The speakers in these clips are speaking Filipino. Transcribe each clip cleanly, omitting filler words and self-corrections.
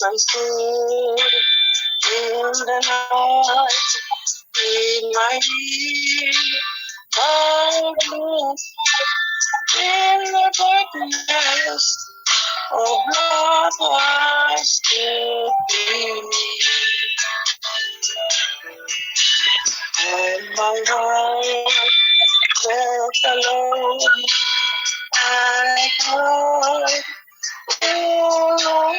I stood in the night, in my need, I grew in the darkness of what was to be. And my heart felt alone, I cried, oh,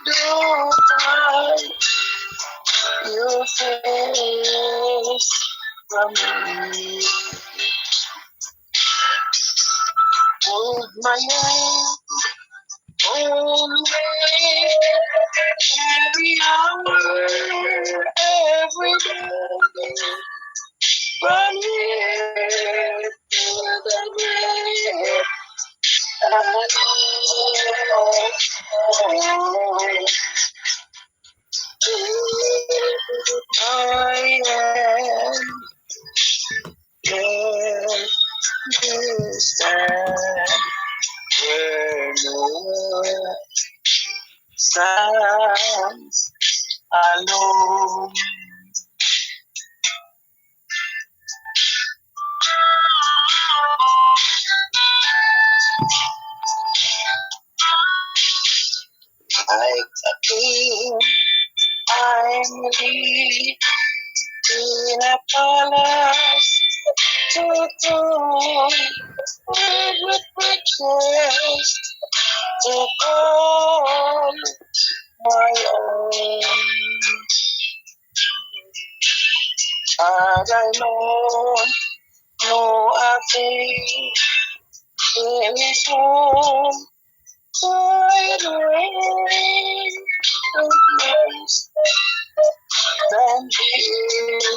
don't hide your face from me. Hold my hand, hold me, every hour, every day, from here to the grave. I am where you stand, where no one stands alone. Like a king, I'm lead in a palace to throne with riches to call my own. And I know a thing in his home, by the rain of grace, than here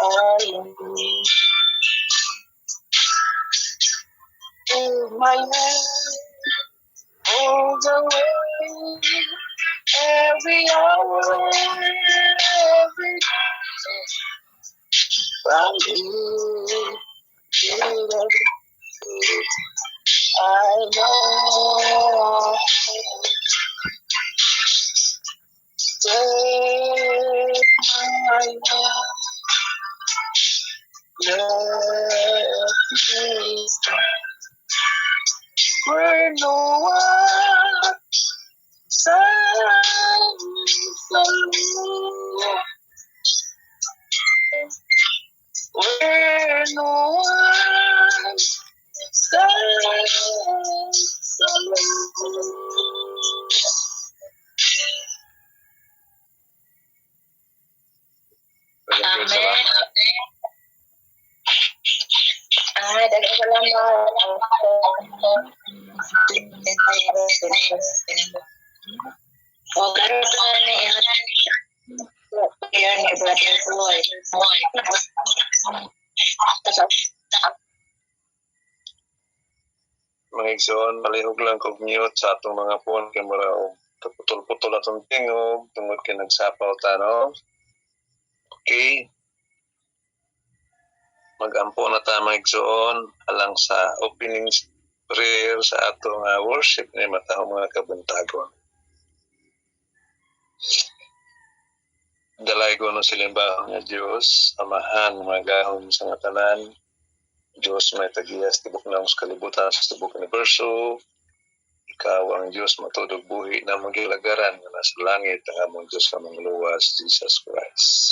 I am. In my hand, all the way, every hour, every day, from you to the feet, I know. Take my hand, let me stand where no one stands alone, where no one stands alone. Amen. Daghang salamat. O karon pa ni yan ni Brother Floyd. Mga igsoon, malihog lang kog mute sa atong mga phone kay mura kaputol-putol atong tingog tungod kay nagsapaw ta, no? Okay. Mag-ampo na ta mga igsoon alang sa opening prayer sa atong worship ni matahong mga kabuntagon. Dalay ko no silimbahan nga Dios, amahan mga gahom sa nga tanan. Diyos may tagiyas tibok na sa kalibutan sa tibok universo. Ikaw ang Diyos matudog buhi na magilagaran na nasa langit ang among Diyos na mangluwas, Jesus Christ.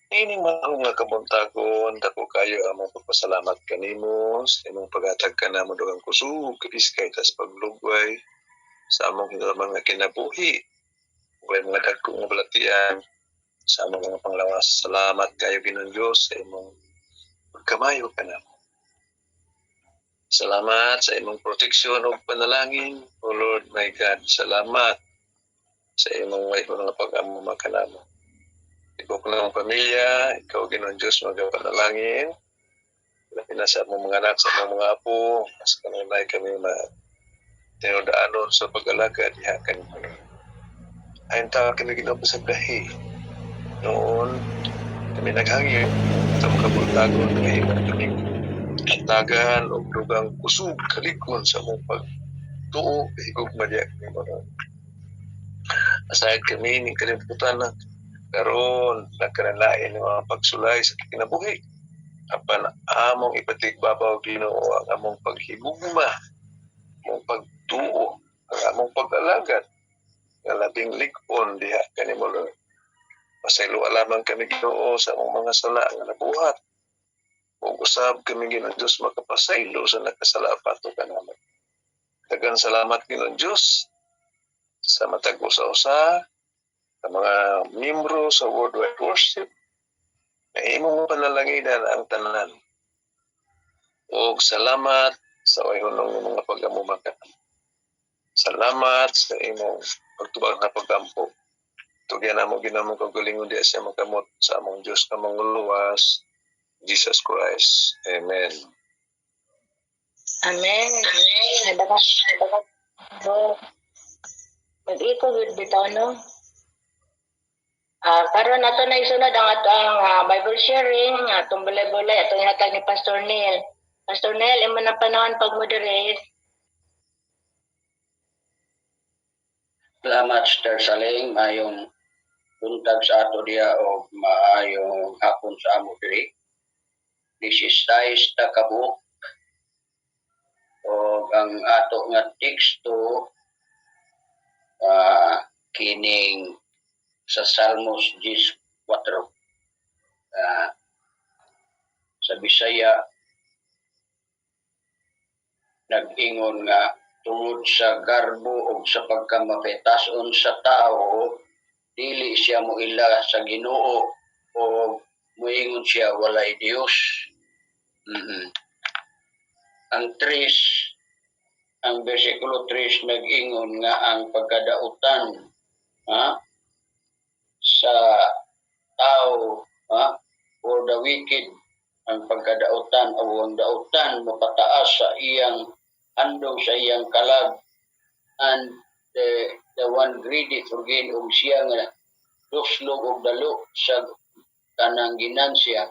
Ining mga nga kabuntagon, dako kayo among pagpasalamat kanimo sa imong paghatag ka na mo dugang kusog, kabiskay, tas paglugway sa among mga kinabuhi. Huwag mga dagkong nga balatian sa among mga panglawas. Salamat kayo Ginoong Diyos sa imong pagkamayo ka na. Salamat sa imong proteksyon o panalangin, O Lord my God. Salamat sa imong mga pag-amuma ka na mo. Ibok na ang pamilya, ikaw Ginoong Diyos magpanalangin. Labi na sa among mga anak, sa among mga apo, mas kanunay kami tinudaanon sa pag-alaga diha kanimo. Ayun tawa kami Ginoo sa dahi. Noon, kami naghangin sa mga kabuntagon ngayon kaming atagan o dugang kusog kalikon sa mong tuo higog madya nimo. Aside kami ni kalibutan na karon nagkanalain ng mga pagsulay sa kinabuhi. Apan among ipatigbabaw Ginoo ang among paghigugma, among pagtuo, ang among pag-alagad nga labing lig-on diha kanimo Lord. Pasaylo alamang kami Ginoo sa among mga sala nga nabuhat. Ug usab kami Ginoong Dios makapasaylo sa nakasala pato kanamo. Daghang salamat Ginoong Dios sa matag usa-usa sa mga miyembro sa Worldwide Worship na imong panalanginan ang tanan. O salamat sa wayhunong mga pagamumakan. Salamat sa imong pagtubag na pagampo. Tugyan namo ginamong kagalingon di sa makamot sa among Dios nga manguluwas, Jesus Christ. Amen. Amen. Nadakas. So, mag-iko good bitaw no. Karon nato na isunod ang atong Bible sharing, atong bulay-bulay, atong hatag ni Pastor Neil. Pastor Neil, imo na panahon pag-moderate. Salamat, Sister Saling. Mayong buntag sa ato diya o maayong hapon sa amo diri. This is Dice Takabuk. O ang ato nga teksto kining sa Salmos 14. Sa Bisaya, nag-ingon nga tungod sa garbo o sa pagkamapetason sa tao, dili siya moila sa Ginoo o moingon siya walay Dios. Ang 3, ang versikulo 3 nag-ingon nga ang pagkadautan sa tao for the wicked, ang pagkadautan o ang dautan mapataas sa iyang andong sa iyang kalag, and the one greedy for gain og siya nga luslog og dalo sa kanang ginansya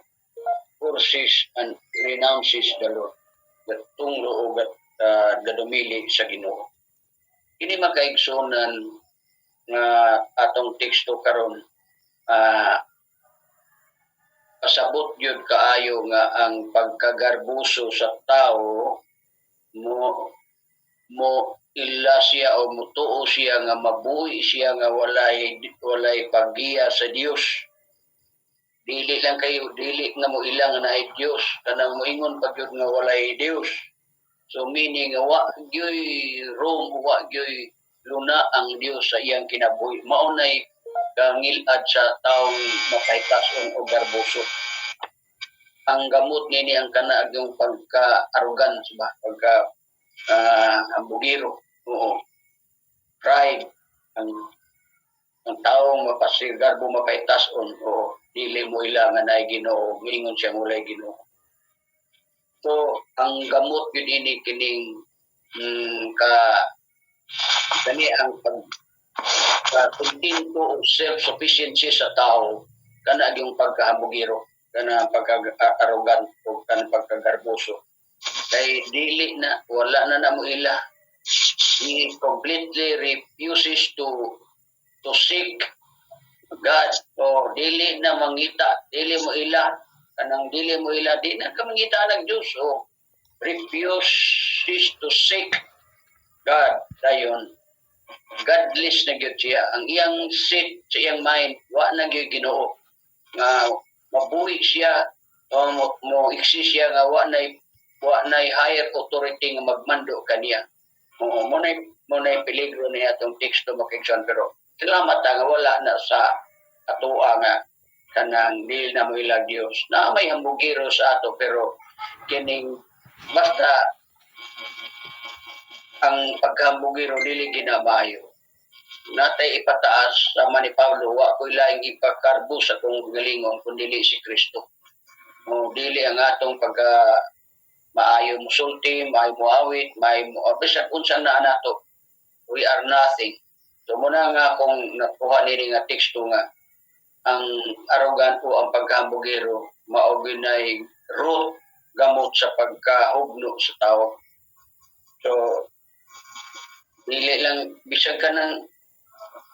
curses and renounces the Lord, gatunglo og gadumili sa Ginoo. Kini makaigsunan nga atong teksto karon, pasabot yun kaayo nga ang pagkagarbuso sa tao mo ila siya o mutuo siya nga mabuhi siya nga walay paggiya sa Dios. Dili lang kayo, dili nga mo ilang na ay Dios, kanang moingon pag yun nga walay Dios. So meaning wa gyoy wrong, wa gyoy luna ang Dios sa iyang kinabuhi. Maunay kangilad sa taong mapahitason o garbuso. Ang gamot nini ang kana yung pagka-arrogance ba, ambugiro, pride, ang taong mapasigarbo mapahitason o dili mo ilangan na Ginoo, mingon siya mulay Ginoo. So ang gamot yun ini kining kani ang pagtinto o self-sufficiency sa tao, kana yung pagkahambugiro, kana pagka-arrogant o kana pagkagarboso. Kay dili na, wala na namo ila. He completely refuses to seek God, o dili na mangita, dili mo ila, kanang dili mo ila, di na ka mangita ng Diyos, o refuses to seek God. Dayon, godless na gyud siya. Ang iyang set sa iyang mind, wa na gyud Ginoo. Nga mabuhi siya, o mo exist siya nga wa na higher authority nga magmando kaniya. Mo na peligro niya atong teksto makikson, pero salamat nga wala na sa atua nga kanang dili na mo ilang Dios. Na may hambugiro sa ato, pero kining basta ang pagkahambugiro dili ginamayo. Natay ipataas sa ni Pablo, wa ko ilaing ipakarbo sa kong galingon kundi si Kristo. Dili ang atong pagka maayo musulti, maayo muawit, maayo bisan unsa na nato. We are nothing. So muna nga kung nakuha nini nga teksto nga ang arrogant o ang pagkahambugiro mao ginay root gamot sa pagkahugno sa tao. So bisag ka ng,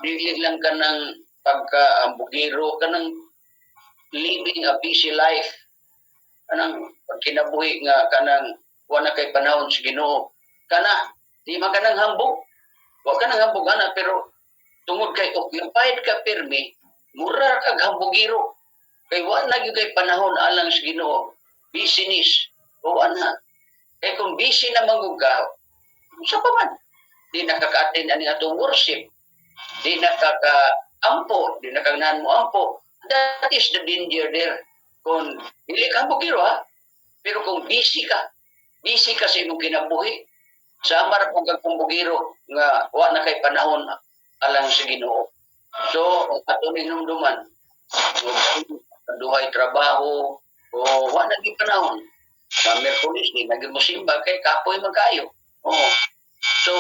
dili lang ka ng pagka-bugiro, ka ng living a busy life. Kanang pagkinabuhi nga, kanang wala kay panahon sa Ginoo. Kana, di man ka nang hambog. Huwag ka nang hambog, ana, pero tungod kay occupied ka pirmi, mura kag hambugiro. Kay wala na gyud kay panahon alang sa Ginoo. Business. O ana. Kay kung busy na manggugah, sa pa man. Di nakaka-attend ani atong worship. Di nakaka-ampo, di nakagnahan mo ampo. That is the danger there. Kung dili ka hambugiro ha, pero kung busy ka sa imong kinabuhi, sama ra kung kagpumbugiro nga wa na kay panahon alang sa Ginoo. So, ato ni numduman, duhay trabaho, o wa na gyud panahon. Sa Merkulis ni naging musimba kay kapoy magkayo. Oh. So,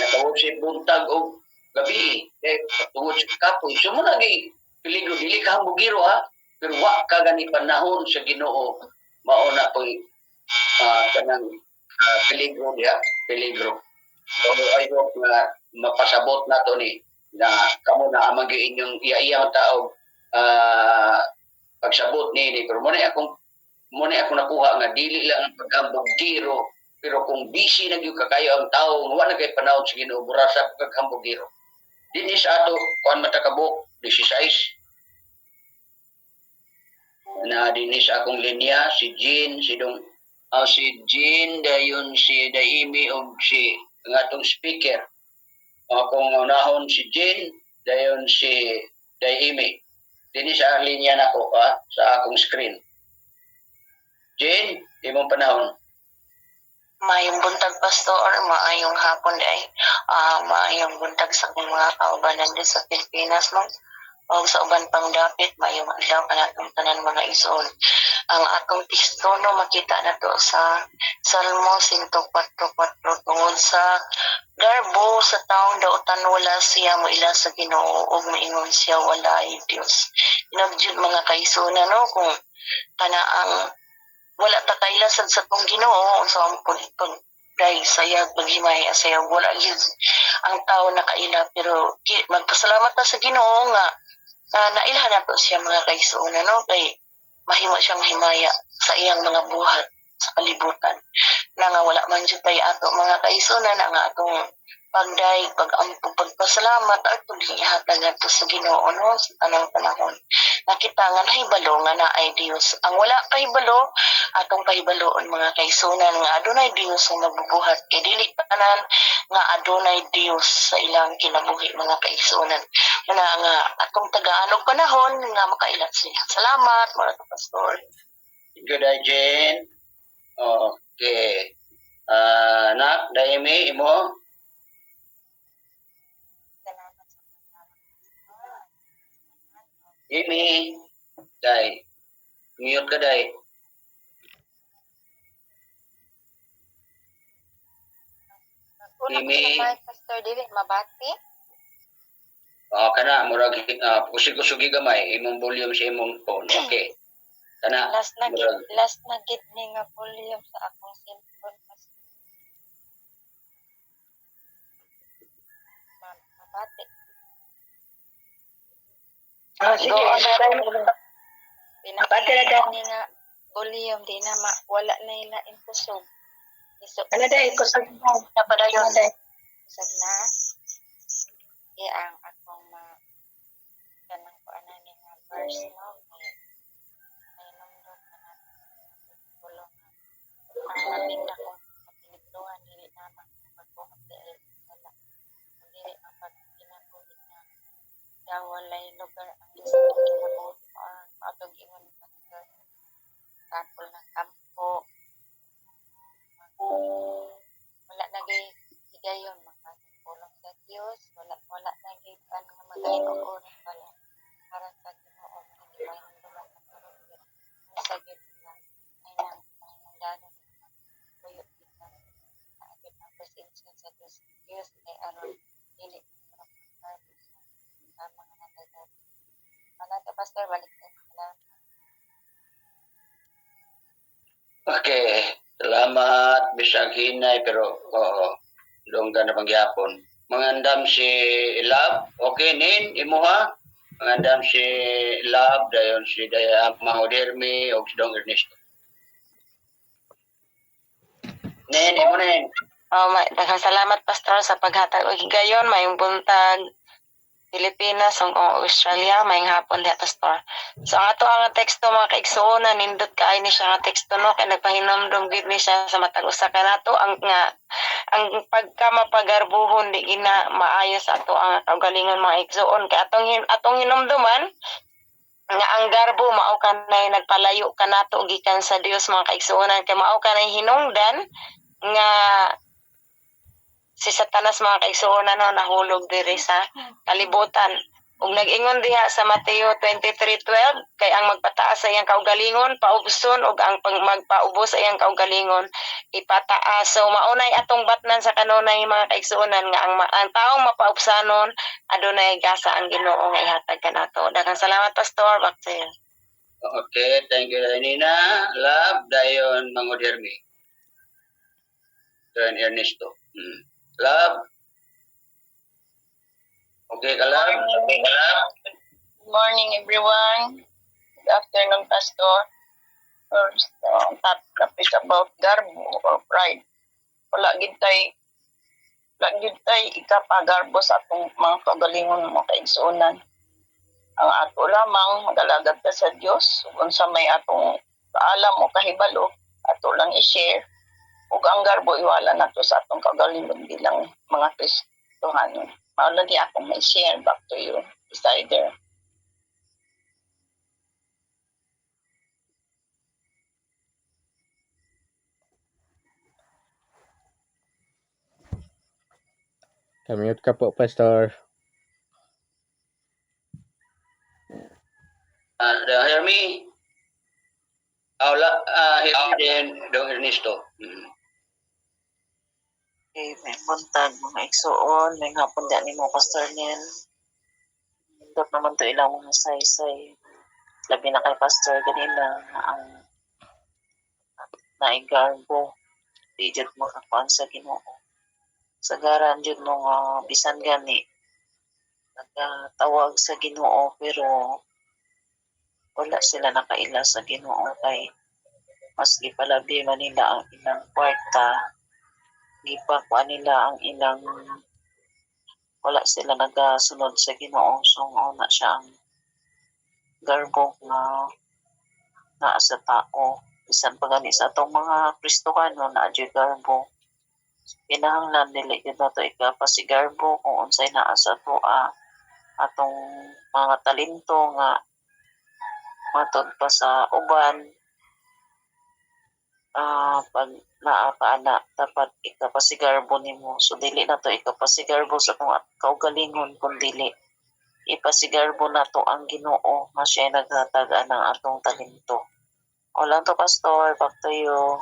naka-worship buntag o gabi kay tungod sa kapoy. So mo lagi peligro dili ka hambugiro ha, pero wa ka gani panahon sa Ginoo. Mao na poy kanang peligro diha, peligro. So I hope na mapasabot nato ni na kamo na amang inyong iya-iya tao pagsabot ni pero mo na akong nakuha nga dili lang ang paghambugiro, pero kung busy na gyud kakayo ang tao nga wala kay panahon sa Ginoo, mura sa paghambugiro. Dinhi sa ato kuan matakabok 16 na dinhi sa akong linya si Jean, si Jean dayon si Daimi og si ang atong speaker. Akong unahon si Jean dayon si Daimi. Dinhi sa linya nako sa akong screen. Jean, imong panahon. Maayong buntag, Pastor. Maayong hapon day. Maayong buntag sa akong mga kaubanan din sa Pilipinas, no? O sa uban pang dapit, maayong adlaw ka na itong tanan mga ison. Ang akong tekstono makita na to sa Salmo 104:4 tungod sa garbo sa taong dautan wala siya mo ila sa Ginoo ug moingon siya walay Dios. Inagjud mga kaisuna, no? Kung kana ang wala ta kailasad sa tong Ginoo unsa ang pag dai sayag paghimay sayag wala gyud ang tao nakaila, pero magpasalamat ta sa Ginoo nga nailhan nato siya mga kaigsuonan, no? Kay mahimo siyang himaya sa iyang mga buhat sa kalibutan na nga wala man jud tay ato mga kaigsuonan nga atong pagdaig pag-ampog pagpasalamat ato gihatag ngadto sa Ginoo, no? Sa tanang panahon nakita nga nahibalo nga naay Dios. Ang wala kahibalo atong pahibaloon mga kaigsuonan nga adunay Dios nga magbubuhat kay dili tanan nga adunay Dios sa ilang kinabuhi mga kaigsuonan. Muna nga atong tagaan og panahon nga makailat siya. Salamat mga pastor. Good day, Jean. Okay. Nak, Daimi, imo? Imi, Day. Mute ka, Day. Imi. Pastor dili mabati. Kana murag kusig-kusugi gamay imong volume sa imong phone. Okay. Kana Last na gid ni nga volume sa akong cellphone. Mabati. Sige. Pinabati ni nga volume di na wala na ila impusog. Ano day, kusag na Napadayon. day. Kusag na. Ang akong kanang kuanan ni nga verse, no? May nundot na tulong ang labing na kong kapilipluhan dili naman magbuhat dahil wala. Dili ang pagkinabuhi na dawalay lugar ang isang kinabuhi maatog ingon pastor kapol ng kampo wala nagay higayon makatulong sa Dios wala nagay kan nga magayon wala para sa Ginoo hindi may nindulong sa tulong sa gid na ay nang pangandano kuyo kita na agad ang presensya sa Dios ay aron dili sa mga nagagawin. Manata pastor balik na. Okay. Salamat bisag hinay pero Doon ka na pangyapon. Mangandam si Love. Okay, Nin, imuha. Mangandam si Love, dayon si Daya Mahodermi, o si Dong Ernesto. Nin, imo Nin. Daghang salamat pastor sa paghatag og higayon, mayong buntag Pilipinas ug Australia, mayong hapon diha pastor. So ang ato ang teksto mga kaigsuonan, nindot kaay ni siya nga teksto no, kay nagpahinomdom gid ni siya sa matag usa ka nato ang pagka mapagarbuhon di gina maayo sa ato ang kaugalingon mga igsuon, kay atong hinomduman nga ang garbo mao kanay nagpalayo kanato gikan sa Dios mga kaigsuonan, kay mao kanay hinungdan nga si Satanas mga kaigsuonan no nahulog diri sa kalibutan. Ug nag-ingon diha sa Mateo 23:12 kay ang magpataas sa iyang kaugalingon paubson ug ang magpaubos sa iyang kaugalingon ipataas. So maunay atong batnan sa kanunay mga kaigsuonan nga ang taong mapaubsanon adunay gasa ang Ginoo nga ihatag kanato. Daghang salamat pastor, back to you. Okay, thank you Nina. Love, dayon Mangodermi. Dayon Ernesto. Love. Okay ka, Love? Okay ka, Love? Good morning, everyone. Good afternoon, Pastor. First, topic is about garbo or pride. Wala gid tay ikapagarbo sa atong mga kagalingon mga kaigsuonan. Ang ato lamang magalagad ta sa Dios, kung sa may atong kaalam o kahibalo, ato lang i-share. Ug ang garbo iwala nato sa atong kagalingon bilang mga Kristohanon. Mao lang di akong may share. Back to you, Decider. Kamute ka po, Pastor. Hear me? Hear me din, Dong Ernesto. Okay, may buntag mga igsuon, may hapon diha nimo pastor Nel. Dot naman to ilang mga saysay. Labi na kay pastor ganina ang naigarbo. Di jud makakuan sa Ginoo. Sagaran jud mo nga bisan gani nagtawag sa Ginoo pero wala sila nakaila sa Ginoo kay mas gipalabi man nila ang ilang kwarta, gipakuan nila ang ilang wala sila nagasunod sa Ginoo. So na siya ang garbo nga naa sa tao. Bisan pa gani sa atong mga Kristohano na adyo garbo. Kinahanglan dili gyud nato ikapasigarbo kung unsay naa sa ato atong mga talento nga matod pa sa uban. Pag naa ka ana dapat ikapasigarbo nimo. So dili nato ikapasigarbo sa atong kaugalingon kun dili ipasigarbo nato ang Ginoo nga siya naghatag ng atong talento. Wala to pastor, back to you.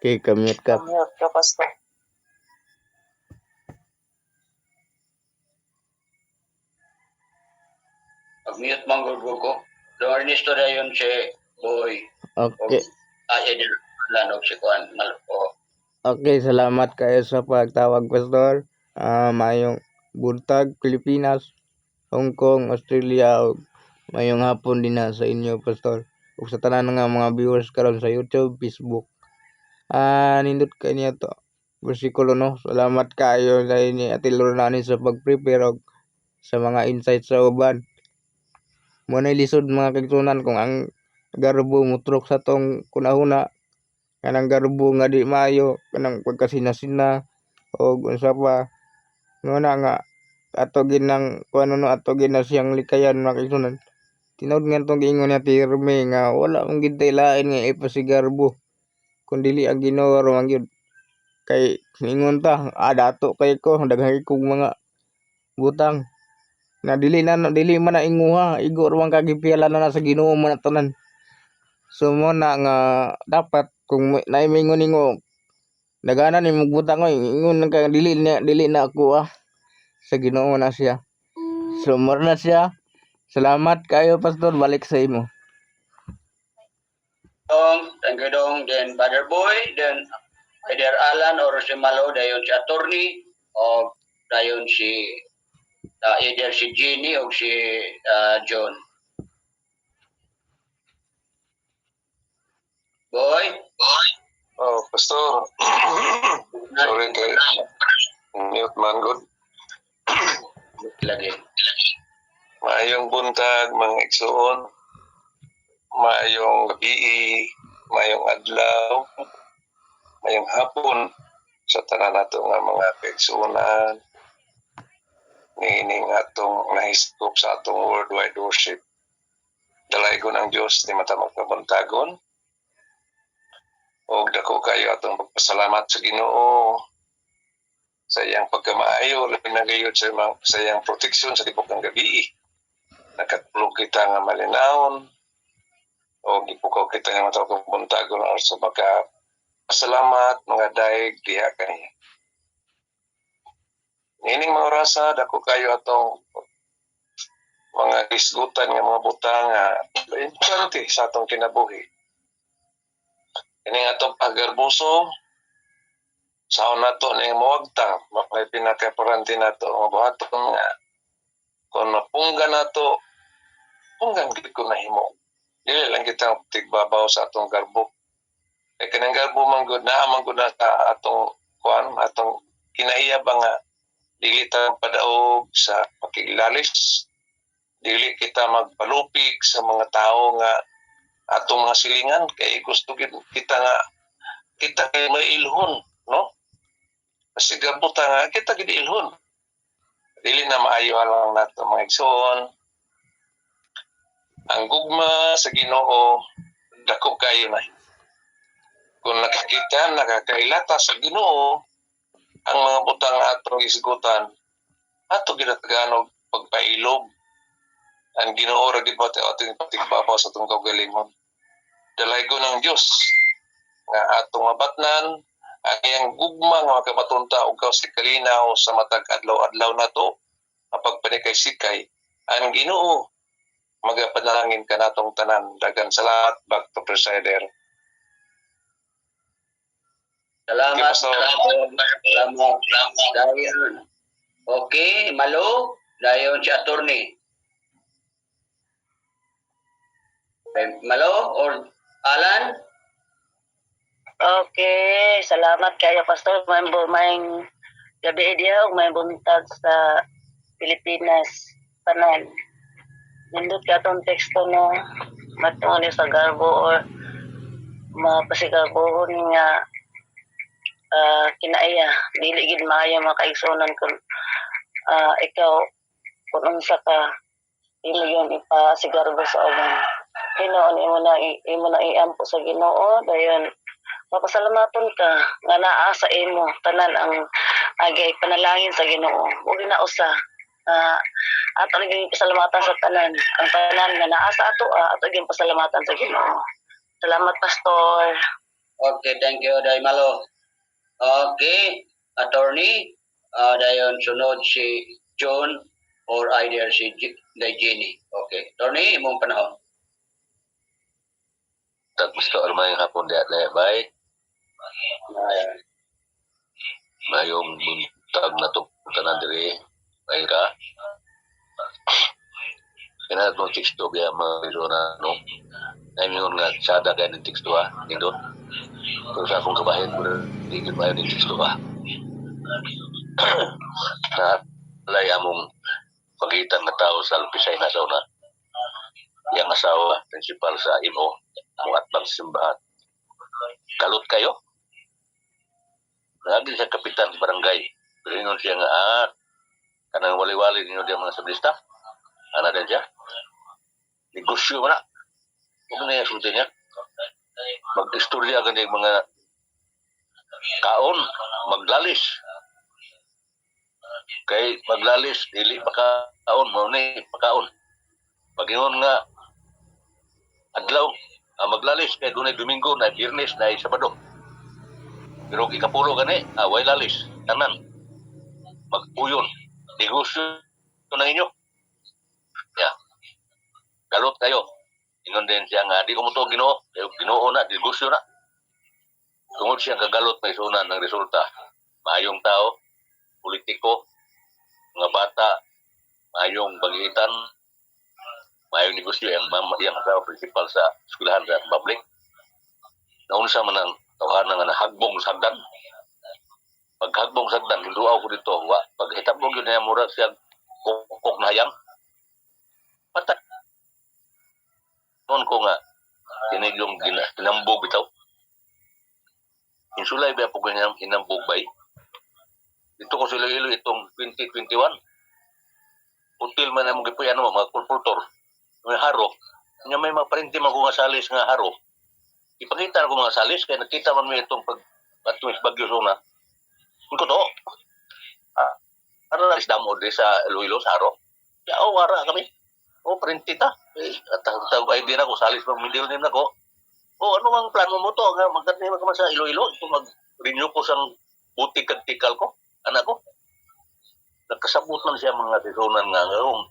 Okay, kamute ka. Kamute ka pastor. Pag-mute mang gugugo. Dong Ernesto dayon si Boy. Okay. Edil Lanog si Kuan Malpo. Okay, salamat kayo sa pagtawag, Pastor. Mayong buntag, Pilipinas, Hong Kong, Australia, ug mayong hapon din na sa inyo, Pastor. Ug sa tanan nga mga viewers karon sa YouTube, Facebook. Nindot kayo niya to. Versikulo no. Salamat kayo dahil ni Ate Lornani sa pag-prepare og sa mga insights sa uban. Muna lisod mga kagtunan kung ang garbo mutrok sa tong kunahuna kanang garbo nga di maayo kanang pagkasina-sina o unsa pa nguna nga ato ginang kuno no ato gina siyang likayan mga kagtunan. Tinawd nga tong giingon ni Tirme nga wala mong gintay lain nga ipasigarbo kun dili ang Ginoo ro ang gyud kay ingon ta dato kay ko daghay kog mga butang na dili man na inguha igo ruang kagipiala na sa Ginoo man tanan. So mo na nga dapat kung naimingon ningo nagana ni magbutang oy ingon ka dili na ako sa Ginoo na siya. So mo na siya Salamat kayo, Pastor. Balik sa imo. Thank you dong. Then Brother Boy, then either Alan or si Malo, dayon si attorney, o dayon si either si Jenny o si John. Boy? Oh, Pastor. Sorry kay mute man good. Lagi. Maayong buntag, mga igsoon. Maayong gabi, maayong adlaw, maayong hapon sa tanan nato nga mga kaigsuonan. Niining atong nahiskop sa atong worldwide worship. Dalaygon ang Dios di mata magpabuntagon. O dako kayo atong pagpasalamat sa Ginoo sa iyang pagkamaayo, labi na gayud sa iyang proteksyon sa tibok ng gabi. Nakatulog kita nga malinawon o gipukaw kita nga matawag buntagon or sa pasalamat mga daig diha kaniya. Nining mga orasa dako kayo atong mga isgutan nga mga butang nga importante sa atong kinabuhi. Ini atong paggarbuso sa nato ning muwagtang may pinakaparante nato nga buhaton nga kung napungga nato punggan gid ko nahimo. Dili lang kita tigbabaw sa atong garbo. Kay kanang garbo man gud naa man gud sa atong kuan atong kinaiya ba nga dili ta padaog sa pakiglalis. Dili kita magpalupig sa mga tao nga atong mga silingan kay gusto kita nga kita kay mailhon, no? Kasi gabuta nga kita gid ilhon. Dili na maayo lang nato mga igsoon. Ang gugma sa Ginoo dako kayo na. Kung nakakita, nakakailata sa Ginoo ang mga butang atong isgutan, ato ginataganog pagpailob. Ang Ginoo ra gid mo ating patigbabaw sa atong kaugalingon. Dalaygon ng Dios nga atong mabatnan ang iyang gugma nga makapatunta og kaus kalinaw sa matag adlaw-adlaw nato mapagpanikay sikay ang Ginoo magapanalangin ka natong tanan dagan salamat back to presider. Salamat. Okay, Salamat. Dayon. Okay, Malo, dayon si attorney. Malo or Alan? Okay, salamat kayo Pastor. May gabi dia ug may buntag sa Pilipinas panan. Nindot ka tong teksto no matungod sa garbo or mapasigarbohon nga kinaiya dili gid maayo makaigsunan kun ikaw kung unsa ka imo yon ipasigarbo sa uban. Hinoon imo na iampo sa Ginoo dayon mapasalamaton ka nga naa sa imo tanan ang agay panalangin sa Ginoo. Ug na usa ato naging pasalamatan sa tanan. Ang tanan nga naa sa ato ato naging pasalamatan sa Ginoo. Salamat Pastor. Okay, thank you, Day Malo. Okay, attorney, dayon sunod si John or either si Day Jenny. Okay, attorney, imong panahon. Gusto almay hapon diha na bay. Mayong buntag na to tanan diri mayra. Kena no teksto biya mayro na no. Ayun nga sada kay ning teksto nindot. Pero sa akong kabahin ko digid mayo ning teksto na lay among pagitan nga tao sa Alpisay na sauna. Yang asawa principal sa imo ang atbang simbahan. Kalot kayo? Lagi sa kapitan barangay. Pero siya nga, kanang wali-wali ninyo diya mga sablista. Ano din siya? Negosyo mo na. Huwag na yung sulti niya. Mag-istorya ka ng mga kaon, maglalis. Kay maglalis, dili pa kaon, maunay pakaon. Pag-ingon nga, adlaw, maglalis kay dunay Domingo na Biyernes na Sabado. Pero ikapulo gani, way lalis tanan. Magpuyon negosyo na inyo. Yeah. galot kayo. Ingon din siya nga, di ko mo to ginoo. Ginoo na, negosyo na. Tungod siya kagalot may sunan ng resulta. Maayong tao, politiko, mga bata, maayong bagitan, maayong negosyo ang asawa principal sa eskwelahan sa public. Naunsa man ang tawanan nga hagbong sagdan. Pag hagbong sagdan, hinduaw ko dito, pag hitabong yun na murag siya kukok na hayang. Patay. Noon ko nga, kinig yung ginambog bitaw. Insulay ba po kanyang inambog bay? Dito ko sila ilo itong 2021. Until man ang mga puyan mo, mga kulpultor, mga haro. Nga may mga parinti man ko nga salis nga haro. Ipakita ko mga salis, kaya nakita man mo itong pag-tumis bagyo suna. Kung ko to, ano na isdamo din sa Iloilo, sa haro? Kaya wara kami. Parinti ta. Tawag din ako, salis pang mindil din ako. Ano ang plano mo to? Magkatay ka sa Iloilo? Ito mag-renew ko sang butik at tikal ko. Anak ko. Nagkasabot lang siya mga tisunan nga.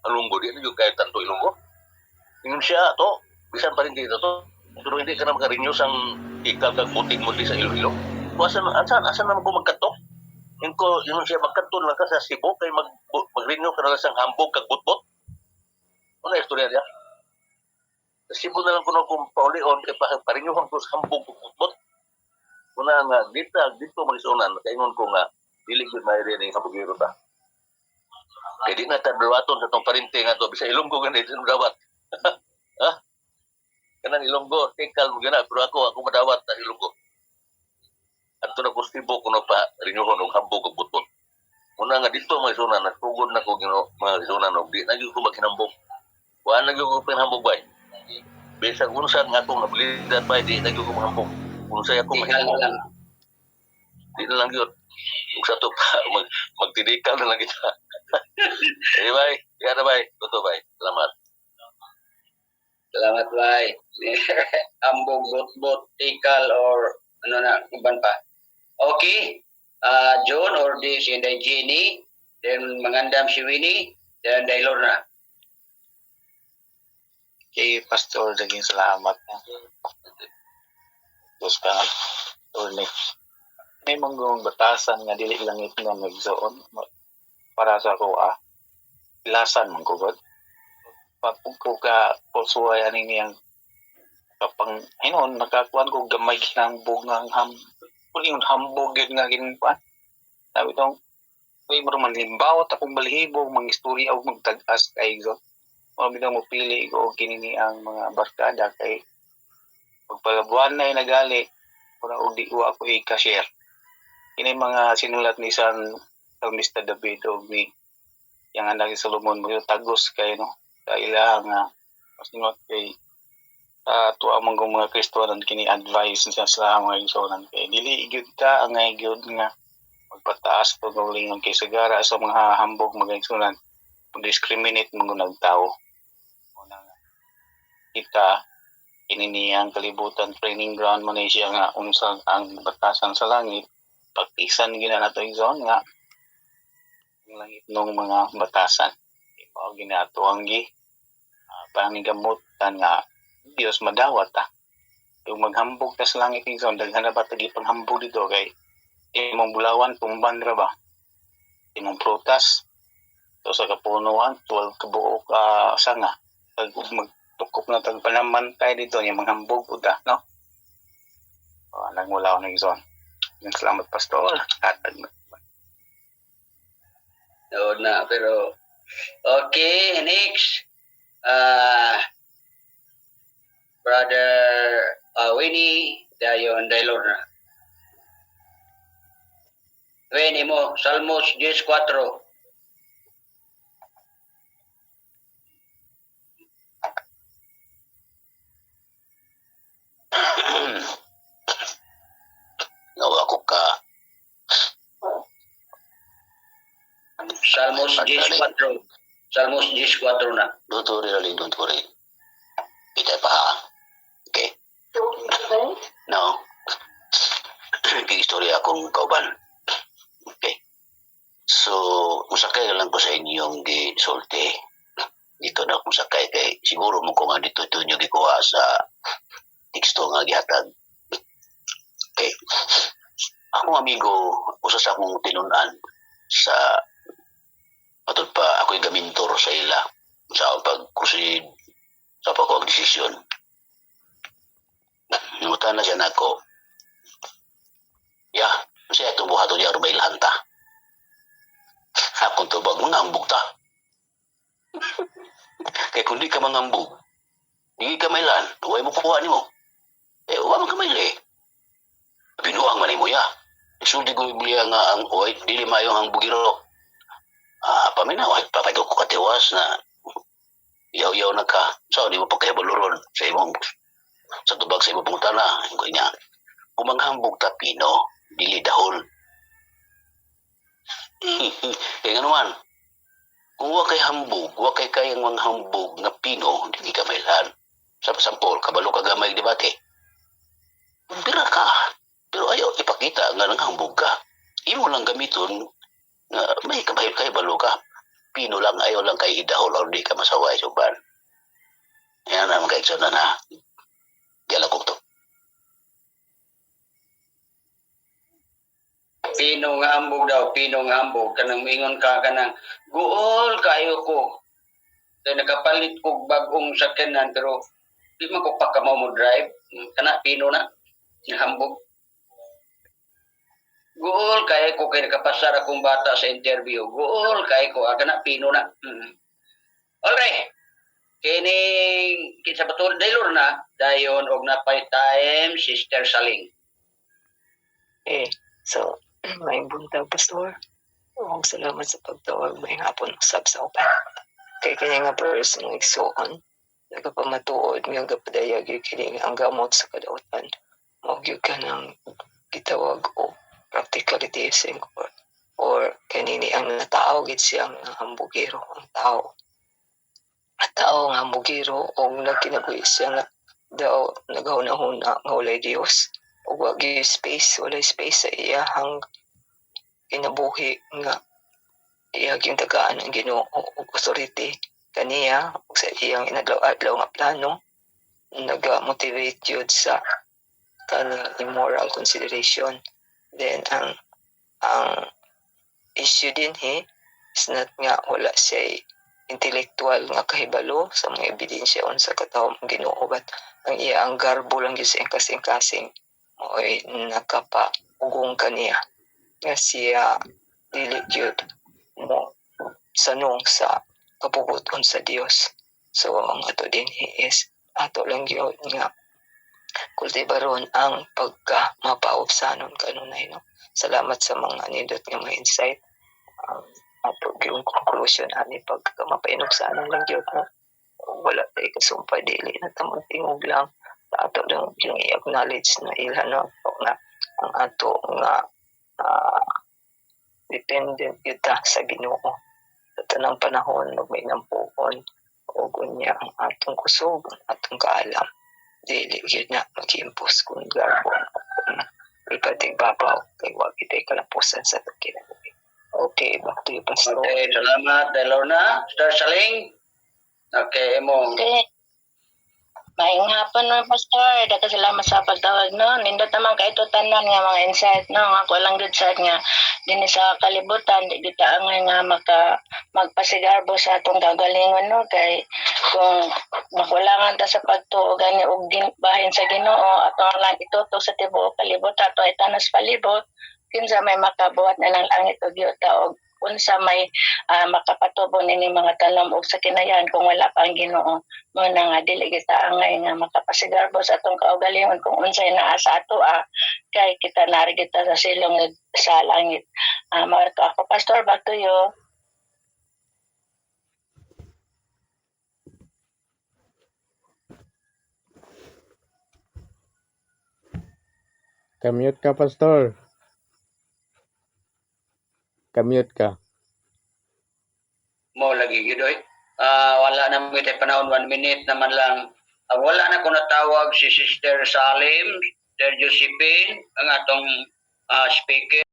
Alunggo din. Yung kahit tanto ilunggo. Yung siya to. Bisan pa rin dito to. Pero hindi ka na maka-renew sang tikal kag butik mo sa Iloilo. Asan naman ko magkato? Yung siya magkato lang ka sa Cebu. Kaya mag-renew ka na lang sang hambog kag butbot. Ano yung istorya niya? Cebu na lang kuno kung paulion kay parinyuhan ko sa hambog butbot. Kuna nga dito magisunan kaingon ko nga dili gyud may rin ang habogiro ta. Kay di na tadlawaton sa tong parinti nga to bisa Ilonggo ganit sa dawat. Ha? Kanang Ilonggo tikal mo gina pero ako madawat sa Ilonggo. Adto na ko Cebu kuno pa rinyuhon og hambog ug butbot. Una nga dito magisunan natugod na ko gino mga isunan og di na gyud ko maghinambog. Wa na gyud ko pinambog bay. Bisag unsan nga akong abilidad ba, di na ko mahambong. Unsay ako mahambong. Di na lang yun. Kung sa ito pa, magtidikal na lang kita. Eh, bay. Kaya na, bay. Toto, bay. Salamat. Salamat, bay. Ambog, bot, tikal, or ano na, iban pa. Okay. John, or di si Inday Jenny, then mangandam si Winnie, then Inday Lorna. Kay Pastor, naging salamat na. Tapos ka nga, Tony. May mga batasan nga dili lang ito nga magzoon. Para sa ko, ilasan mong kugod. Pag ko ka, pusuay aning niyang kapang, ayun, nakakuan ko gamay ginambog ng hambog yun nga ginampan. Sabi itong, may maruman limbaw, akong balihibo, mga istorya o magtag-as kay Igzo. Mga mo pili ko kinini ang mga barkada kay pagpalabuan na nagali para og di wa ako i-cashier. Kini mga sinulat ni San Mr. David og ni yang anak ni Solomon mo tagos kay no sa ilang sinulat kay tuwa man mga Kristohanon kini advice sa mga igsoon kay dili gyud ka ang gyud nga magpataas pag ulingon kay sagara sa mga hambog mga igsoon discriminate mo nagtao. Kita ininiyang kalibutan training ground mo na siya nga unsang ang batasan sa langit pagtisan gina nato igsoon nga ang langit nung mga batasan ipaw ginato ang panigamutan nga Dios madawat yung maghambog ta sa langit igsoon daghan na ba tagi panghambog dito kay imong bulawan tumban ra ba imong prutas to sa kapunuan 12 kabuok sanga tukop na tagpanamantay dito yung mga hambog uda, no? Nagmula ako ng izon. Salamat, Pastor. No na, pero okay, next. Brother Winnie, dayon daylor na. Winnie mo, Salmos 10:4. Nawa ko ka. Salmos 10:4. Salmos 10:4 na. Don't worry, darling, don't worry. Kita pa. Okay? No. Istorya akong kauban. Okay. So, musakay na lang ko sa inyong gisulti. dito na akong sakay kay siguro mo ko nga dito nyo gikuha sa teksto nga gihatag. Okay. Akong amigo, usa sa akong tinunan sa patod pa ako'y gamintor sa ila sa pag-proceed sa pagkakadesisyon. Nangutan na siya na ako, siya itong buhato niya rumay lahanta. Akong tubag, mangambog ta. Kaya kung di ka mangambog, di ka mailan, huwag mo kukuha ni mo. Huwag mo ka maili. Binuang man mo ya. Isulti ko beliya nga ang uway, dili mayong ang bugiro. Paminaw, papaydo ko katiwas na yaw-yaw na ka. So, di mo pagkahibaluron sa imong, sa tubag sa imong pangutana. Kung niya, kumanghambog ta Pino, dili dahol. Kaya nga naman, kung huwag kay hambog, huwag kay kayang mga hambog na Pino, hindi ka mailan. Sa pasampol, kabalo ka gamay debate. Bira ka. Pero ayaw, ipakita nga nang hambog ka. Imo lang gamiton na may kabahit kay balo ka. Pino lang, ayaw lang kay idahol o di ka masaway suban. Yan naman kay Ikson na. Dialagok to. Pinong hambog daw, pinong hambog. Kanang mingon ka, kanang guol kayo ko. Kaya nakapalit ko bagong sakyanan, pero di man ko pa kamo mo drive. Kana, pino na. Hambog. Guol kaya ko kay nakapasar akong bata sa interview. Guol kaya ko, kana, pino na. Alright. Kini, kinsa batul, daylor na. Dayon, og napay time, Sister Saling. So, may buntag, Pastor. Salamat sa pagtawag. May hapon usab sa upan. Kay kanya nga person ng igsuon. Nagapamatuod nga gapadayag yung kining ang gamot sa kadautan. Magyug ka ng gitawag o practicalities or kanini ang natao gid siyang hambugiro ang tao. At tao nga hambugiro o nagkinabuhi siya nga daw nagahuna-huna nga walay Dios. O wag space, walay space sa iyahang kinabuhi nga iyang tagaan ang Ginoo o authority kaniya o sa iyang inadlaw-adlaw nga plano nag-motivate yun sa immoral consideration. Then ang issue din is not nga wala siya intellectual nga kahibalo sa mga ebidensya sa katawang Ginoo, but ang iyang garbo lang yun sa kasing-kasing mo'y nakapaugong kaniya nga siya dili yun mo sanong sa kapuguton sa Dios. So ang ato din is ato lang yun nga kultibaron ang pagka mapaubsanon kanunay, no? Salamat sa mga nindot nga mga insight. Ato yung conclusion ani pagka mapainubsanon lang yun, no? Wala tayo kasumpay dili na tamang tingog lang. Ato lang yung i-acknowledge na ilan, no? Na ang ato nga dependent kita sa Ginoo sa tanang panahon ug may nampuon o gunya ang atong kusog, ang atong kaalam dili yun na mag-impose kung garbo ipating babaw kay wag itay kalapusan sa kinabuhi. Okay, back to you, Pastor. Okay, salamat. Daylor na. Sister Saling. Okay, mo. Okay. Maayong hapon mga pastor. Daghang salamat sa pagtawag, no. Nindot naman kay ito tanan nga mga insight, no. Ako lang gud sad nga dinhi sa kalibutan di kita angay nga magpasigarbo sa atong kagalingon, no. Kay kung makulangan ta sa pagtuo gani og bahin sa Ginoo atong lang itutok sa tibuok kalibutan ato ay tanas palibot kinsa may makabuhat na lang langit ug yuta og unsa may makapatubo nini mga tanom og sa kinayan kung wala pa ang Ginoo mo na nga dili kita angay nga makapasigarbo sa atong kaugalingon kung unsay naa sa ato kay kita nari kita sa silong sa langit. Marto ako, Pastor, back to you. Kamute ka, Pastor. Kamute ka. Mo lagi gidoy. Wala na mo tayo panahon 1 minute naman lang. Wala na ko natawag si Sister Salim, Sister Josephine, ang atong speaker.